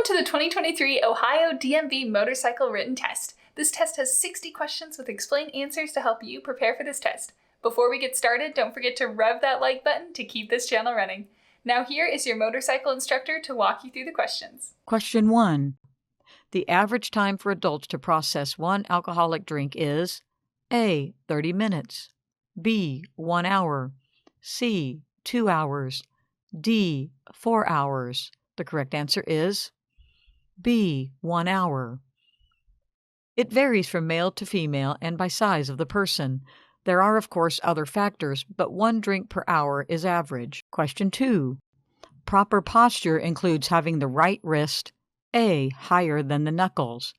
to the 2023 Ohio DMV Motorcycle Written Test. This test has 60 questions with explained answers to help you prepare for this test. Before we get started, don't forget to rev that like button to keep this channel running. Now here is your motorcycle instructor to walk you through the questions. Question 1. The average time for adults to process one alcoholic drink is A. 30 minutes, B. 1 hour, C. 2 hours, D. 4 hours. The correct answer is B. 1 hour. It varies from male to female and by size of the person. There are, of course, other factors, but 1 drink per hour is average. Question 2. Proper posture includes having the right wrist A. higher than the knuckles,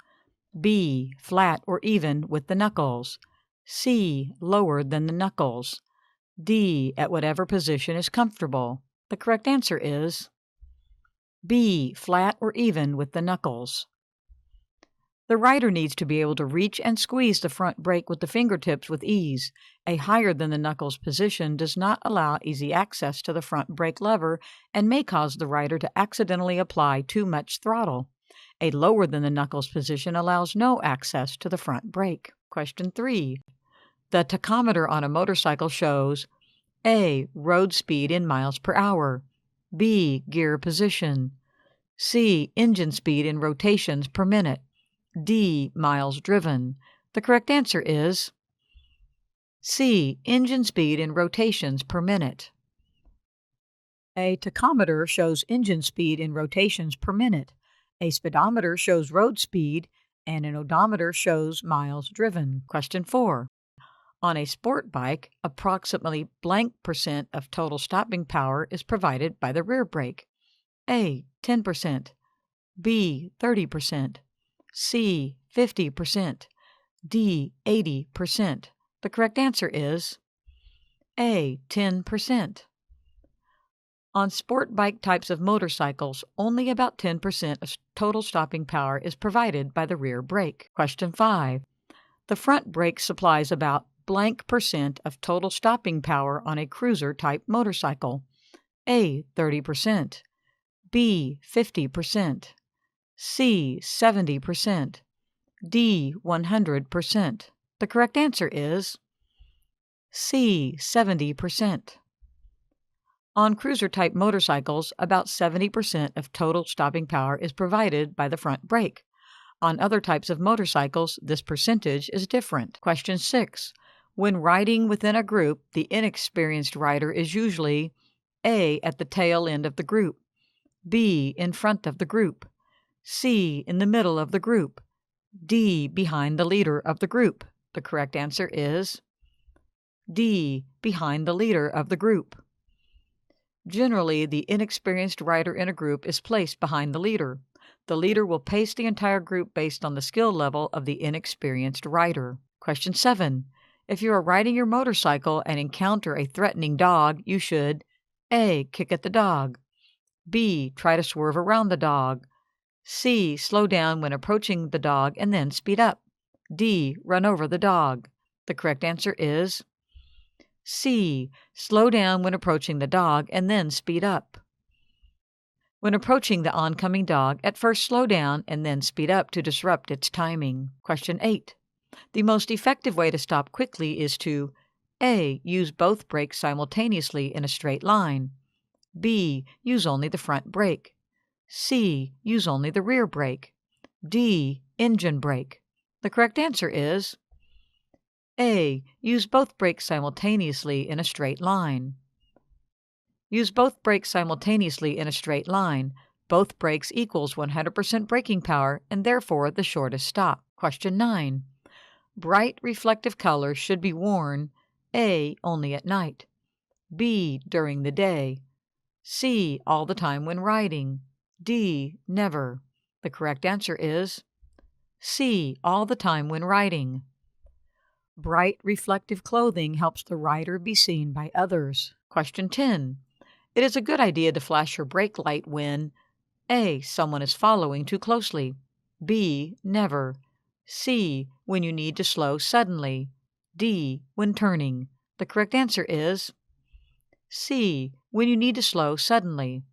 B. flat or even with the knuckles, C. lower than the knuckles, D. at whatever position is comfortable. The correct answer is B. flat or even with the knuckles. The rider needs to be able to reach and squeeze the front brake with the fingertips with ease. A higher than the knuckles position does not allow easy access to the front brake lever and may cause the rider to accidentally apply too much throttle. A lower than the knuckles position allows no access to the front brake. Question 3. The tachometer on a motorcycle shows A. road speed in miles per hour, B. gear position, C. engine speed in rotations per minute, D. miles driven. The correct answer is C. engine speed in rotations per minute. A tachometer shows engine speed in rotations per minute. A speedometer shows road speed, and an odometer shows miles driven. Question 4. On a sport bike, approximately blank percent of total stopping power is provided by the rear brake. A. 10%, B. 30%, C. 50%, D. 80%. The correct answer is A. 10%. On sport bike types of motorcycles, only about 10% of total stopping power is provided by the rear brake. Question 5. The front brake supplies about blank percent of total stopping power on a cruiser-type motorcycle. A. 30%, B. 50%, C. 70%, D. 100%. The correct answer is C. 70%. On cruiser-type motorcycles, about 70% of total stopping power is provided by the front brake. On other types of motorcycles, this percentage is different. Question 6. When riding within a group, the inexperienced rider is usually A. at the tail end of the group, B. in front of the group, C. in the middle of the group, D. behind the leader of the group. The correct answer is D. behind the leader of the group. Generally, the inexperienced rider in a group is placed behind the leader. The leader will pace the entire group based on the skill level of the inexperienced rider. Question 7. If you are riding your motorcycle and encounter a threatening dog, you should A. kick at the dog, B. try to swerve around the dog, C. slow down when approaching the dog and then speed up, D. run over the dog. The correct answer is C. slow down when approaching the dog and then speed up. When approaching the oncoming dog, at first slow down and then speed up to disrupt its timing. Question 8. The most effective way to stop quickly is to A. use both brakes simultaneously in a straight line, B. use only the front brake, C. use only the rear brake, D. engine brake. The correct answer is A. use both brakes simultaneously in a straight line. Use both brakes simultaneously in a straight line. Both brakes equals 100% braking power and therefore the shortest stop. Question 9. Bright reflective colors should be worn A. only at night, B. during the day, C. all the time when riding, D. never. The correct answer is C. all the time when riding. Bright reflective clothing helps the rider be seen by others. Question 10. It is a good idea to flash your brake light when A. someone is following too closely, B. never, C. when you need to slow suddenly, D. when turning. The correct answer is C. when you need to slow suddenly.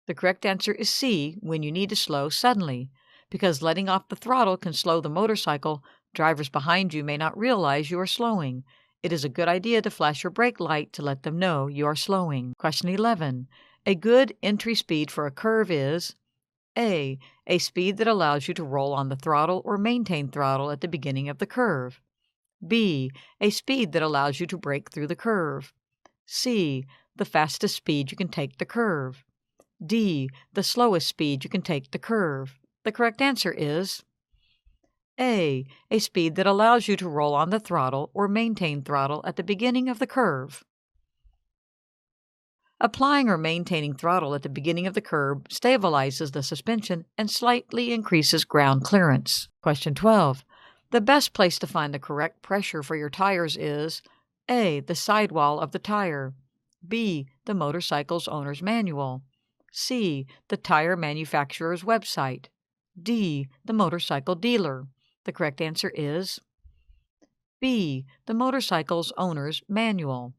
The correct answer is C, when you need to slow suddenly. Because letting off the throttle can slow the motorcycle, drivers behind you may not realize you are slowing. It is a good idea to flash your brake light to let them know you are slowing. Question 11. A good entry speed for a curve is A speed that allows you to roll on the throttle or maintain throttle at the beginning of the curve. B, a speed that allows you to brake through the curve. C, the fastest speed you can take the curve. D, the slowest speed you can take the curve. The correct answer is A, a speed that allows you to roll on the throttle or maintain throttle at the beginning of the curve. Applying or maintaining throttle at the beginning of the curve stabilizes the suspension and slightly increases ground clearance. Question 12. The best place to find the correct pressure for your tires is A, the sidewall of the tire, B, the motorcycle's owner's manual, C, the tire manufacturer's website, D, the motorcycle dealer. The correct answer is B, the motorcycle's owner's manual.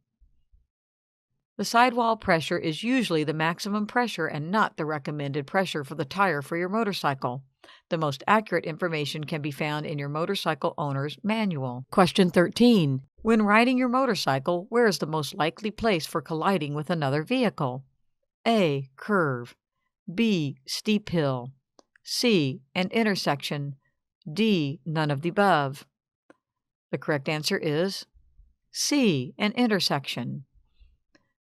The sidewall pressure is usually the maximum pressure and not the recommended pressure for the tire for your motorcycle. The most accurate information can be found in your motorcycle owner's manual. Question 13. When riding your motorcycle, where is the most likely place for colliding with another vehicle? A, curve, B, steep hill, C, an intersection, D, none of the above. The correct answer is C, an intersection.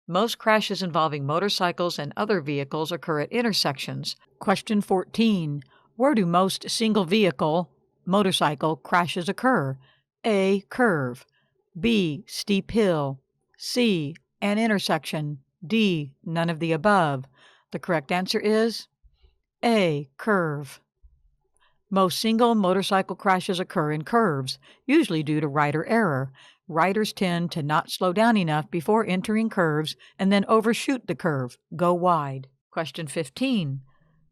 Most crashes involving motorcycles and other vehicles occur at intersections. Question 14. Where do most single-vehicle motorcycle crashes occur? A, curve, B, steep hill, C, an intersection, D, none of the above. The correct answer is A, curve. Most single motorcycle crashes occur in curves, usually due to rider error. Riders tend to not slow down enough before entering curves and then overshoot the curve, go wide. Question 15.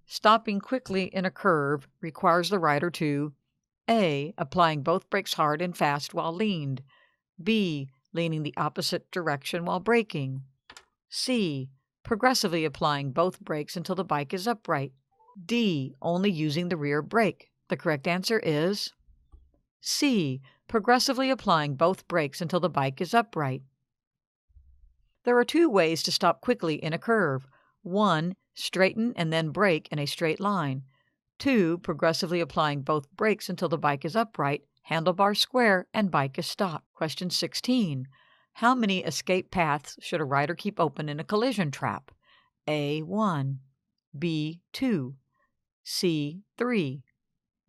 Stopping quickly in a curve requires the rider to A, applying both brakes hard and fast while leaned, B, leaning the opposite direction while braking, C, progressively applying both brakes until the bike is upright, D, only using the rear brake. The correct answer is C, progressively applying both brakes until the bike is upright. There are two ways to stop quickly in a curve. 1, straighten and then brake in a straight line. 2, progressively applying both brakes until the bike is upright, handlebar square, and bike is stopped. Question 16. How many escape paths should a rider keep open in a collision trap? A, 1, B, 2, C, 3,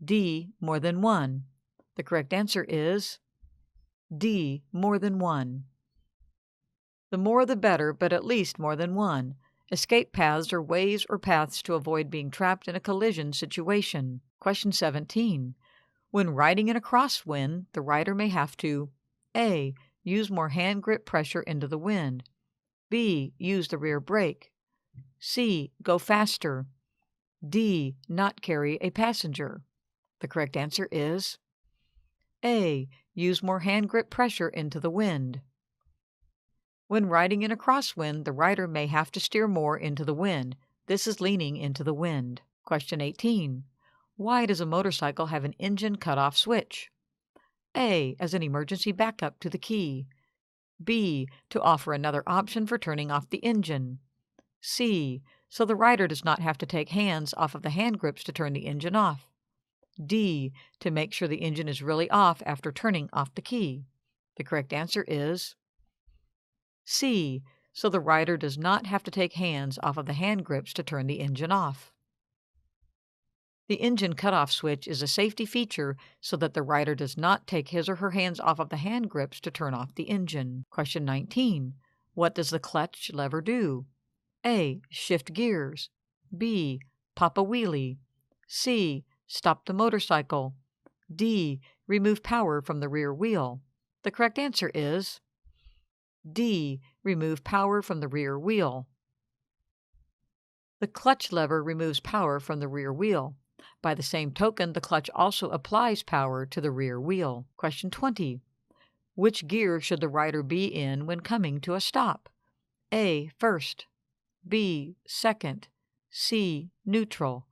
D, more than 1. The correct answer is D, more than 1. The more the better, but at least more than 1. Escape paths are ways or paths to avoid being trapped in a collision situation. Question 17. When riding in a crosswind, the rider may have to A, use more hand grip pressure into the wind, B, use the rear brake, C, go faster, D, not carry a passenger. The correct answer is A, use more hand grip pressure into the wind. When riding in a crosswind, the rider may have to steer more into the wind. This is leaning into the wind. Question 18. Why does a motorcycle have an engine cutoff switch? A, as an emergency backup to the key. B, to offer another option for turning off the engine. C, so the rider does not have to take hands off of the hand grips to turn the engine off. D, to make sure the engine is really off after turning off the key. The correct answer is C, so the rider does not have to take hands off of the hand grips to turn the engine off. The engine cutoff switch is a safety feature so that the rider does not take his or her hands off of the hand grips to turn off the engine. Question 19. What does the clutch lever do? A, shift gears. B, pop a wheelie. C, stop the motorcycle. D, remove power from the rear wheel. The correct answer is D, remove power from the rear wheel. The clutch lever removes power from the rear wheel. By the same token, the clutch also applies power to the rear wheel. Question 20. Which gear should the rider be in when coming to a stop? A, first. B, second. C. Neutral,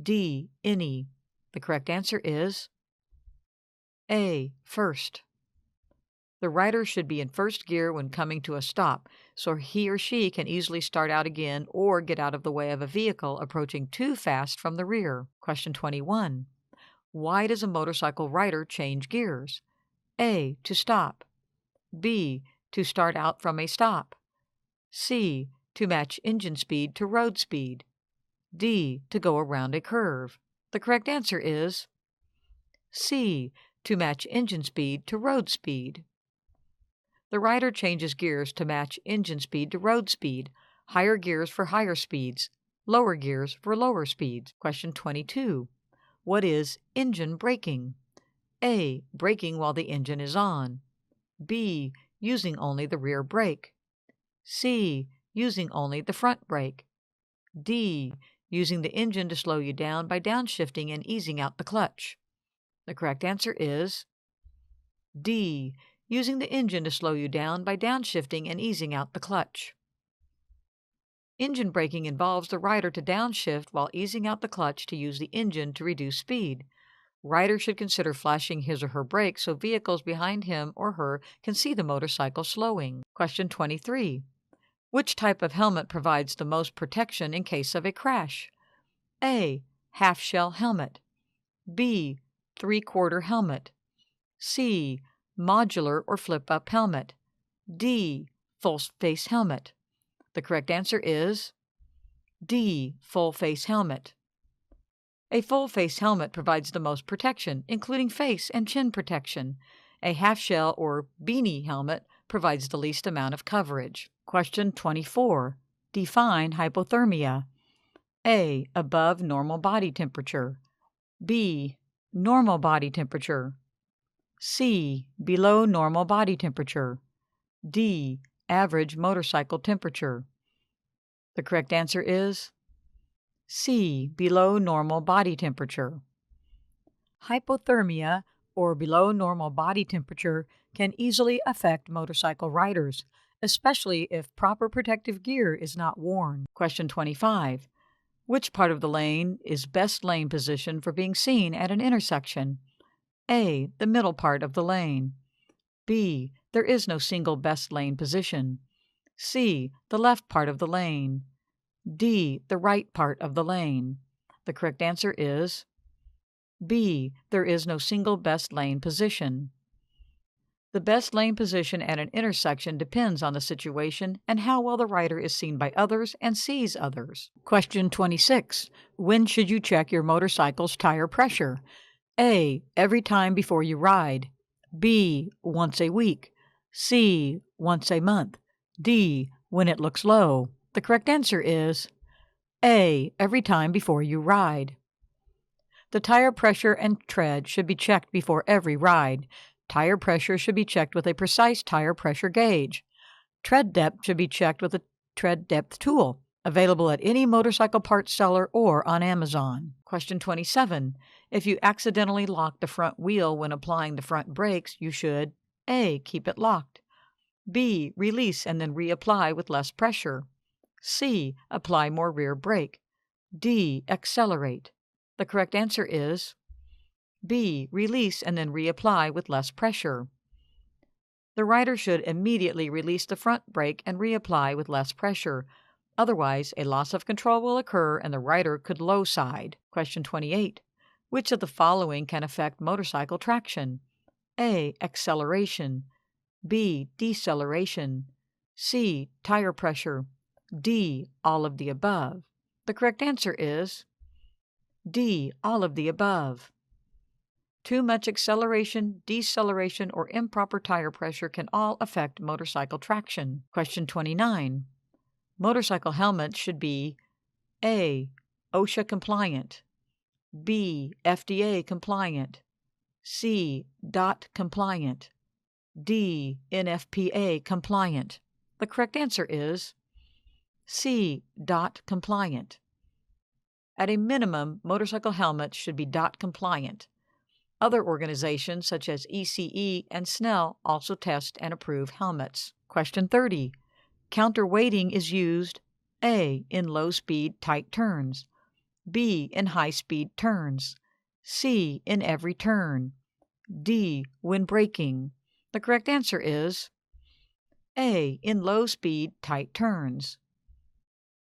D. Any. The correct answer is A. First. The rider should be in first gear when coming to a stop, so he or she can easily start out again or get out of the way of a vehicle approaching too fast from the rear. Question 21. Why does a motorcycle rider change gears? A. To stop. B. To start out from a stop. C. To match engine speed to road speed. D. To go around a curve. The correct answer is C. To match engine speed to road speed. The rider changes gears to match engine speed to road speed, higher gears for higher speeds, lower gears for lower speeds. Question 22. What is engine braking? A. Braking while the engine is on. B. Using only the rear brake. C. Using only the front brake. D. Using the engine to slow you down by downshifting and easing out the clutch. The correct answer is D. Using the engine to slow you down by downshifting and easing out the clutch. Engine braking involves the rider to downshift while easing out the clutch to use the engine to reduce speed. Rider should consider flashing his or her brakes so vehicles behind him or her can see the motorcycle slowing. Question 23. Which type of helmet provides the most protection in case of a crash? A. Half-shell helmet. B. Three-quarter helmet. C. Modular or flip-up helmet. D. Full-face helmet. The correct answer is D. Full-face helmet. A full-face helmet provides the most protection, including face and chin protection. A half-shell or beanie helmet provides the least amount of coverage. Question 24. Define hypothermia. A. Above normal body temperature. B. Normal body temperature. C. Below normal body temperature. D. Average motorcycle temperature. The correct answer is C. Below normal body temperature. Hypothermia, or below normal body temperature, can easily affect motorcycle riders, especially if proper protective gear is not worn. Question 25. Which part of the lane is best lane position for being seen at an intersection? A. The middle part of the lane. B. There is no single best lane position. C. The left part of the lane. D. The right part of the lane. The correct answer is B. There is no single best lane position. The best lane position at an intersection depends on the situation and how well the rider is seen by others and sees others. Question 26. When should you check your motorcycle's tire pressure? A. Every time before you ride. B. Once a week. C. Once a month. D. When it looks low. The correct answer is A. Every time before you ride. The tire pressure and tread should be checked before every ride. Tire pressure should be checked with a precise tire pressure gauge. Tread depth should be checked with a tread depth tool, available at any motorcycle parts seller or on Amazon. Question 27. If you accidentally lock the front wheel when applying the front brakes, you should A. Keep it locked. B. Release and then reapply with less pressure. C. Apply more rear brake. D. Accelerate. The correct answer is B. Release and then reapply with less pressure. The rider should immediately release the front brake and reapply with less pressure. Otherwise, a loss of control will occur and the rider could low side. Question 28. Which of the following can affect motorcycle traction? A. Acceleration. B. Deceleration. C. Tire pressure. D. All of the above. The correct answer is D. All of the above. Too much acceleration, deceleration, or improper tire pressure can all affect motorcycle traction. Question 29. Motorcycle helmets should be A. OSHA compliant. B. FDA compliant. C. DOT compliant. D. NFPA compliant. The correct answer is C. DOT compliant. At a minimum, motorcycle helmets should be DOT compliant. Other organizations such as ECE and Snell also test and approve helmets. Question 30. Counterweighting is used A. In low-speed, tight turns. B. In high-speed turns. C. In every turn. D. When braking. The correct answer is A. In low-speed, tight turns.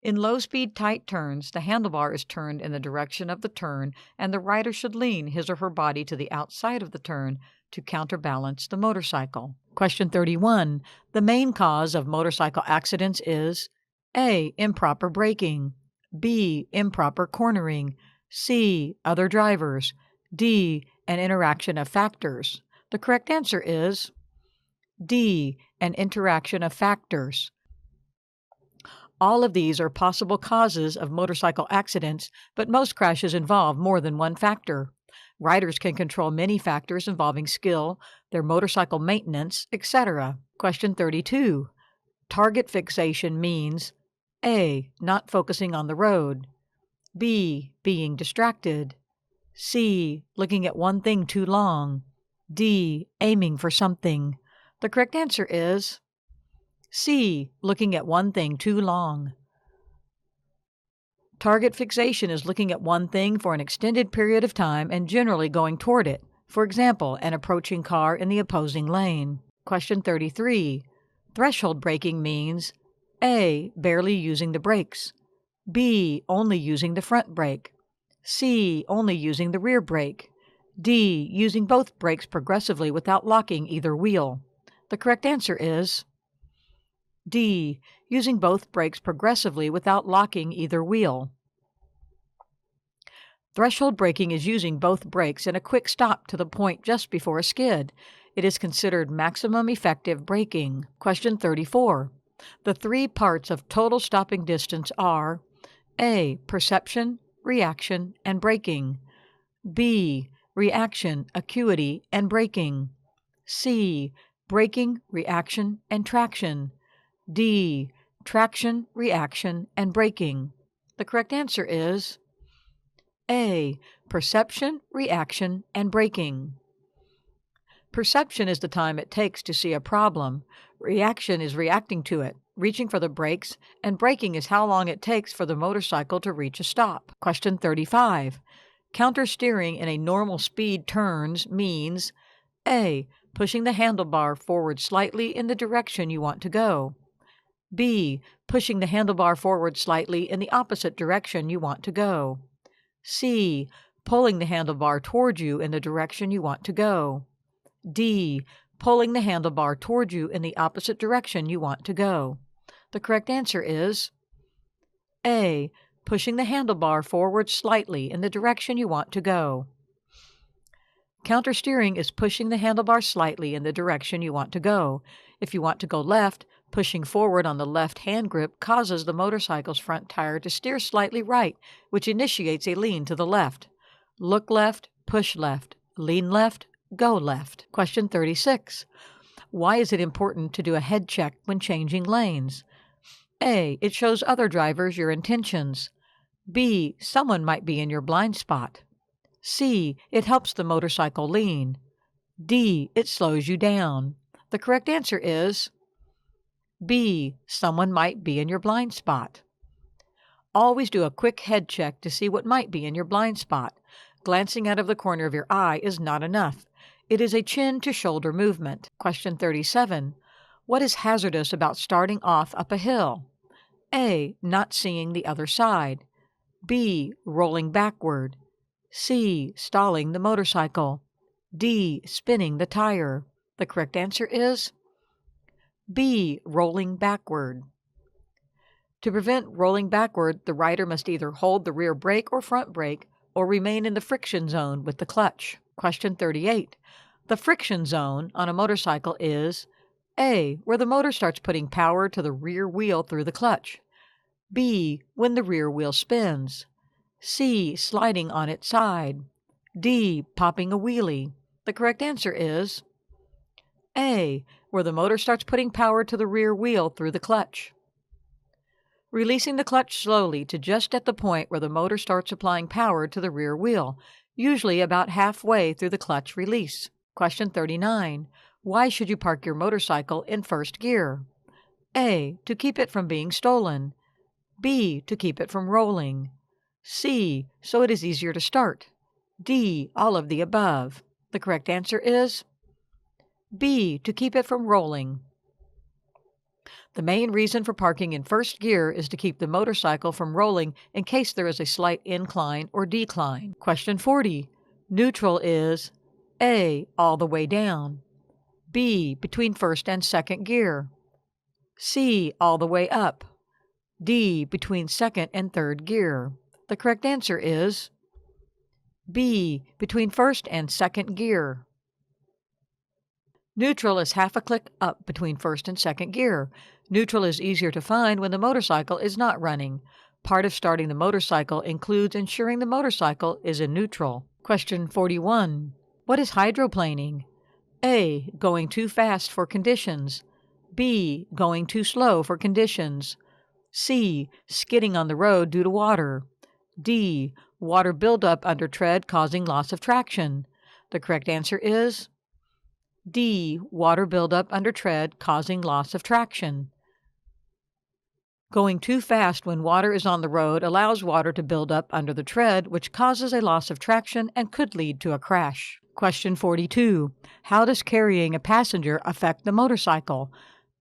In low-speed, tight turns, the handlebar is turned in the direction of the turn, and the rider should lean his or her body to the outside of the turn to counterbalance the motorcycle. Question 31. The main cause of motorcycle accidents is A. Improper braking. B. Improper cornering. C. Other drivers. D. An interaction of factors. The correct answer is D. An interaction of factors. All of these are possible causes of motorcycle accidents, but most crashes involve more than one factor. Riders can control many factors involving skill, their motorcycle maintenance, etc. Question 32. Target fixation means A. Not focusing on the road. B. Being distracted. C. Looking at one thing too long. D. Aiming for something. The correct answer is C. Looking at one thing too long. Target fixation is looking at one thing for an extended period of time and generally going toward it. For example, an approaching car in the opposing lane. Question 33. Threshold braking means A. Barely using the brakes. B. Only using the front brake. C. Only using the rear brake. D. Using both brakes progressively without locking either wheel. The correct answer is D. Using both brakes progressively without locking either wheel. Threshold braking is using both brakes in a quick stop to the point just before a skid. It is considered maximum effective braking. Question 34. The three parts of total stopping distance are A. Perception, reaction, and braking. B. Reaction, acuity, and braking. C. Braking, reaction, and traction. D. Traction, reaction, and braking. The correct answer is A. Perception, reaction, and braking. Perception is the time it takes to see a problem. Reaction is reacting to it, reaching for the brakes, and braking is how long it takes for the motorcycle to reach a stop. Question 35. Countersteering in a normal speed turns means A. Pushing the handlebar forward slightly in the direction you want to go. B. Pushing the handlebar forward slightly in the opposite direction you want to go. C. Pulling the handlebar toward you in the direction you want to go. D. Pulling the handlebar toward you in the opposite direction you want to go. The correct answer is A. Pushing the handlebar forward slightly in the direction you want to go. Countersteering is pushing the handlebar slightly in the direction you want to go. If you want to go left, pushing forward on the left hand grip causes the motorcycle's front tire to steer slightly right, which initiates a lean to the left. Look left, push left, lean left, go left. Question 36. Why is it important to do a head check when changing lanes? A. It shows other drivers your intentions. B. Someone might be in your blind spot. C. It helps the motorcycle lean. D. It slows you down. The correct answer is B. Someone might be in your blind spot. Always do a quick head check to see what might be in your blind spot. Glancing out of the corner of your eye is not enough. It is a chin to shoulder movement. Question 37. What is hazardous about starting off up a hill? A. Not seeing the other side. B. Rolling backward. C. Stalling the motorcycle. D. Spinning the tire. The correct answer is B. Rolling backward. To prevent rolling backward, the rider must either hold the rear brake or front brake or remain in the friction zone with the clutch. Question 38. The friction zone on a motorcycle is A. Where the motor starts putting power to the rear wheel through the clutch. B. When the rear wheel spins. C. Sliding on its side. D. Popping a wheelie. The correct answer is A. Where the motor starts putting power to the rear wheel through the clutch. Releasing the clutch slowly to just at the point where the motor starts applying power to the rear wheel, usually about halfway through the clutch release. Question 39. Why should you park your motorcycle in first gear? A. To keep it from being stolen. B, to keep it from rolling. C, so it is easier to start. D, all of the above. The correct answer is B, to keep it from rolling. The main reason for parking in first gear is to keep the motorcycle from rolling in case there is a slight incline or decline. Question 40. Neutral is A, all the way down. B, between first and second gear. C, all the way up. D, between second and third gear. The correct answer is B, between first and second gear. Neutral is half a click up between first and second gear. Neutral is easier to find when the motorcycle is not running. Part of starting the motorcycle includes ensuring the motorcycle is in neutral. Question 41. What is hydroplaning? A, going too fast for conditions. B, going too slow for conditions. C, skidding on the road due to water. D, water buildup under tread causing loss of traction. The correct answer is D, water buildup under tread causing loss of traction. Going too fast when water is on the road allows water to build up under the tread, which causes a loss of traction and could lead to a crash. Question 42. How does carrying a passenger affect the motorcycle?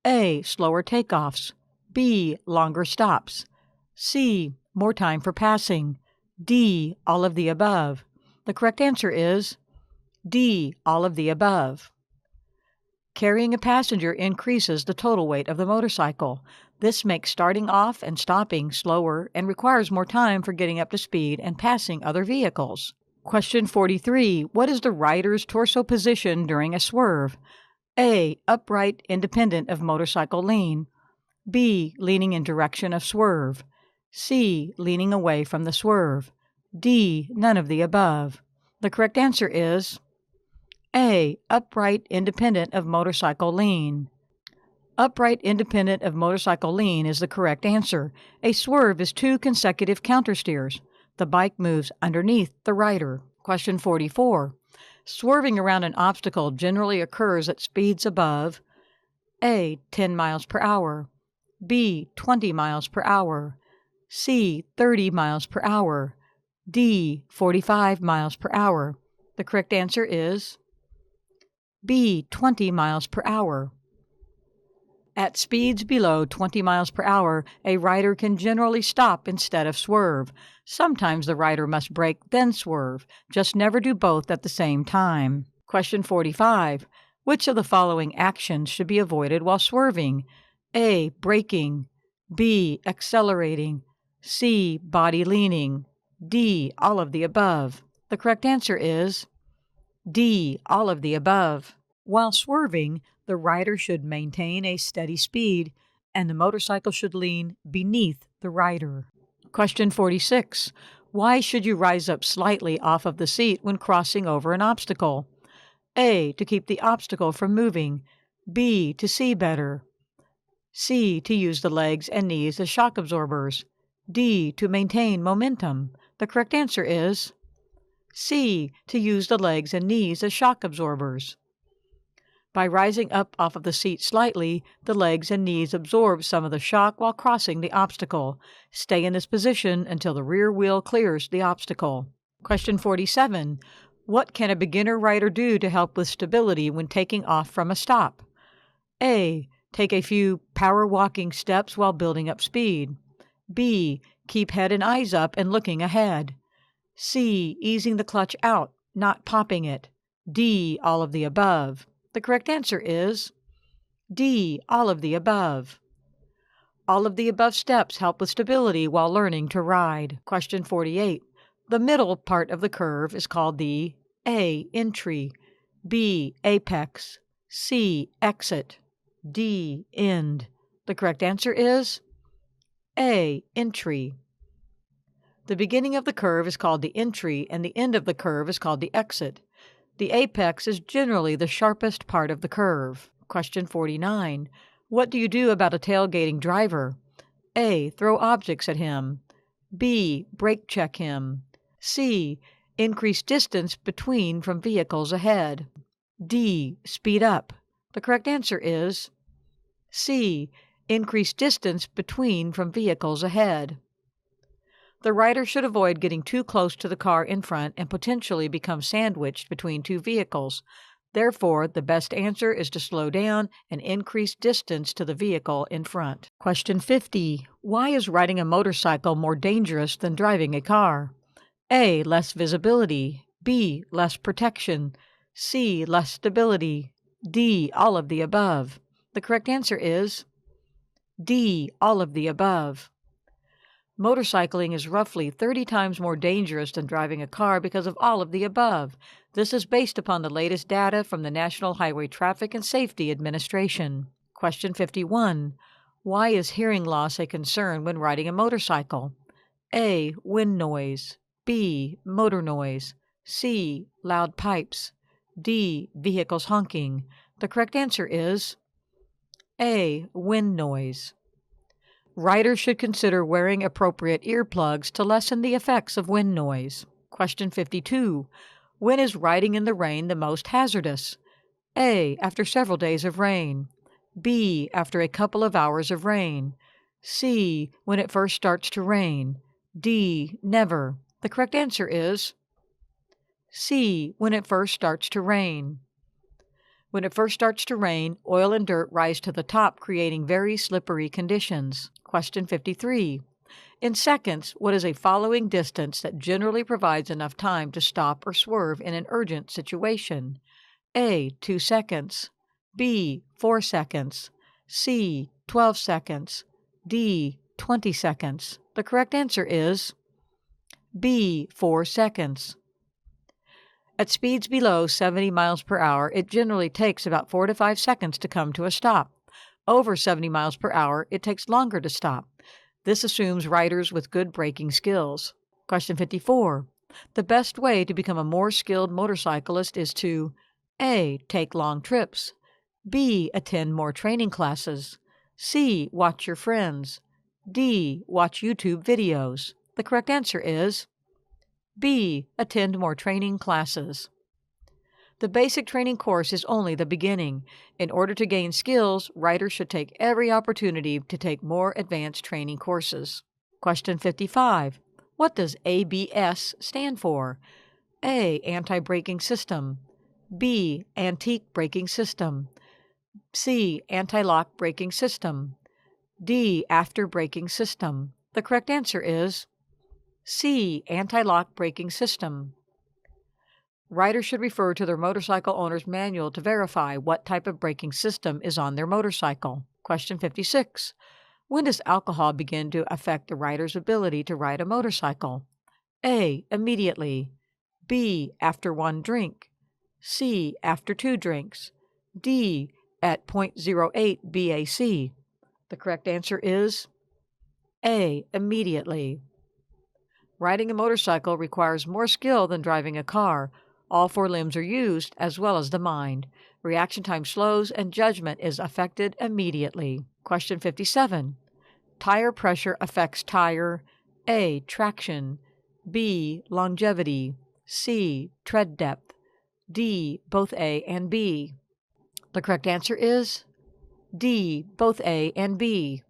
A, slower takeoffs. B, longer stops. C, more time for passing. D, all of the above. The correct answer is D, all of the above. Carrying a passenger increases the total weight of the motorcycle. This makes starting off and stopping slower and requires more time for getting up to speed and passing other vehicles. Question 43. What is the rider's torso position during a swerve? A, upright, independent of motorcycle lean. B, leaning in direction of swerve. C, leaning away from the swerve. D, none of the above. The correct answer is A, upright, independent of motorcycle lean. Upright, independent of motorcycle lean is the correct answer. A swerve is 2 consecutive countersteers. The bike moves underneath the rider. Question 44. Swerving around an obstacle generally occurs at speeds above A, 10 miles per hour. B, 20 miles per hour. C, 30 miles per hour. D, 45 miles per hour. The correct answer is B, 20 miles per hour. At speeds below 20 miles per hour, a rider can generally stop instead of swerve. Sometimes the rider must brake, then swerve. Just never do both at the same time. Question 45. Which of the following actions should be avoided while swerving? A, braking. B, accelerating. C, body leaning. D, all of the above. The correct answer is D, all of the above. While swerving, the rider should maintain a steady speed, and the motorcycle should lean beneath the rider. Question 46. Why should you rise up slightly off of the seat when crossing over an obstacle? A, to keep the obstacle from moving. B, to see better. C, to use the legs and knees as shock absorbers. D, to maintain momentum. The correct answer is C, to use the legs and knees as shock absorbers. By rising up off of the seat slightly, the legs and knees absorb some of the shock while crossing the obstacle. Stay in this position until the rear wheel clears the obstacle. Question 47. What can a beginner rider do to help with stability when taking off from a stop? A, take a few power walking steps while building up speed. B, keep head and eyes up and looking ahead. C, easing the clutch out, not popping it. D, all of the above. The correct answer is D, all of the above. All of the above steps help with stability while learning to ride. Question 48. The middle part of the curve is called the A, entry, B, apex, C, exit, D, end. The correct answer is A, entry. The beginning of the curve is called the entry, and the end of the curve is called the exit. The apex is generally the sharpest part of the curve. Question 49. What do you do about a tailgating driver? A, throw objects at him. B, brake check him. C, increase distance between from vehicles ahead. D, speed up. The correct answer is C, Increase distance between from vehicles ahead. The rider should avoid getting too close to the car in front and potentially become sandwiched between two vehicles. Therefore, the best answer is to slow down and increase distance to the vehicle in front. Question 50. Why is riding a motorcycle more dangerous than driving a car? A. Less visibility. B. Less protection. C. Less stability. D. All of the above. The correct answer is D. All of the above. Motorcycling is roughly 30 times more dangerous than driving a car because of all of the above. This is based upon the latest data from the National Highway Traffic and Safety Administration. Question 51. Why is hearing loss a concern when riding a motorcycle? A. Wind noise. B. Motor noise. C. Loud pipes. D. Vehicles honking. The correct answer is A. Wind noise. Riders should consider wearing appropriate earplugs to lessen the effects of wind noise. Question 52. When is riding in the rain the most hazardous? A. After several days of rain. B. After a couple of hours of rain. C. When it first starts to rain. D. Never. The correct answer is C. When it first starts to rain. When it first starts to rain, oil and dirt rise to the top, creating very slippery conditions. Question 53. In seconds, what is a following distance that generally provides enough time to stop or swerve in an urgent situation? A. 2 seconds. B. 4 seconds. C. 12 seconds. D. 20 seconds. The correct answer is B. 4 seconds. At speeds below 70 miles per hour, it generally takes about 4 to 5 seconds to come to a stop. Over 70 miles per hour, it takes longer to stop. This assumes riders with good braking skills. Question 54. The best way to become a more skilled motorcyclist is to A. Take long trips. B. Attend more training classes. C. Watch your friends. D. Watch YouTube videos. The correct answer is B. Attend more training classes. The basic training course is only the beginning. In order to gain skills, riders should take every opportunity to take more advanced training courses. Question 55. What does ABS stand for? A. Anti-braking system. B. Antique braking system. C. Anti-lock braking system. D. After braking system. The correct answer is C. Anti-lock braking system. Riders should refer to their motorcycle owner's manual to verify what type of braking system is on their motorcycle. Question 56. When does alcohol begin to affect the rider's ability to ride a motorcycle? A. Immediately. B. After 1 drink. C. After 2 drinks. D. At 0.08 BAC. The correct answer is A. Immediately. Riding a motorcycle requires more skill than driving a car. All 4 limbs are used, as well as the mind. Reaction time slows and judgment is affected immediately. Question 57. Tire pressure affects tire A. Traction. B. Longevity. C. Tread depth. D. Both A and B. The correct answer is D. Both A and B.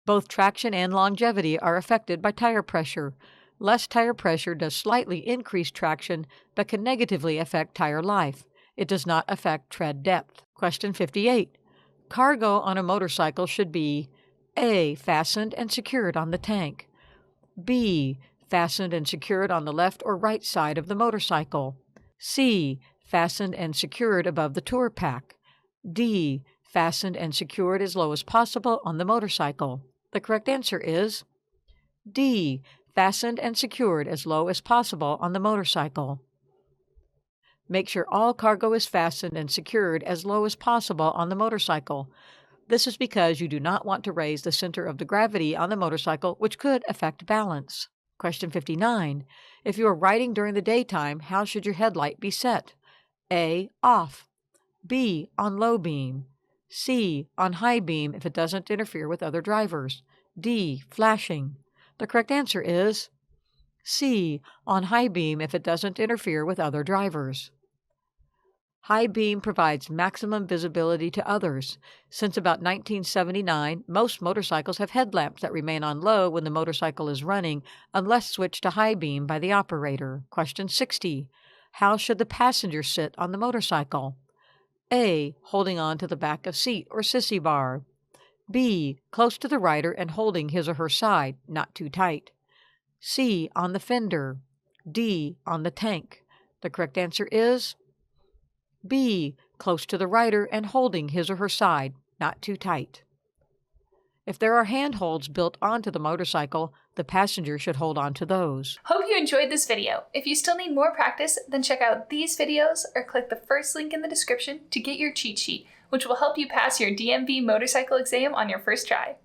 Both traction and longevity are affected by tire pressure. Less tire pressure does slightly increase traction, but can negatively affect tire life. It does not affect tread depth. Question 58. Cargo on a motorcycle should be A. Fastened and secured on the tank. B. Fastened and secured on the left or right side of the motorcycle. C. Fastened and secured above the tour pack. D. Fastened and secured as low as possible on the motorcycle. The correct answer is D. Fastened and secured as low as possible on the motorcycle. Make sure all cargo is fastened and secured as low as possible on the motorcycle. This is because you do not want to raise the center of the gravity on the motorcycle, which could affect balance. Question 59. If you are riding during the daytime, how should your headlight be set? A. Off. B. On low beam. C. On high beam if it doesn't interfere with other drivers. D. Flashing. The correct answer is C. On high beam if it doesn't interfere with other drivers. High beam provides maximum visibility to others. Since about 1979, most motorcycles have headlamps that remain on low when the motorcycle is running, unless switched to high beam by the operator. Question 60. How should the passenger sit on the motorcycle? A. Holding on to the back of seat or sissy bar. B. Close to the rider and holding his or her side, not too tight. C. On the fender. D. On the tank. The correct answer is B. Close to the rider and holding his or her side, not too tight. If there are handholds built onto the motorcycle, the passenger should hold on to those. Hope you enjoyed this video. If you still need more practice, then check out these videos or click the first link in the description to get your cheat sheet, which will help you pass your DMV motorcycle exam on your first try.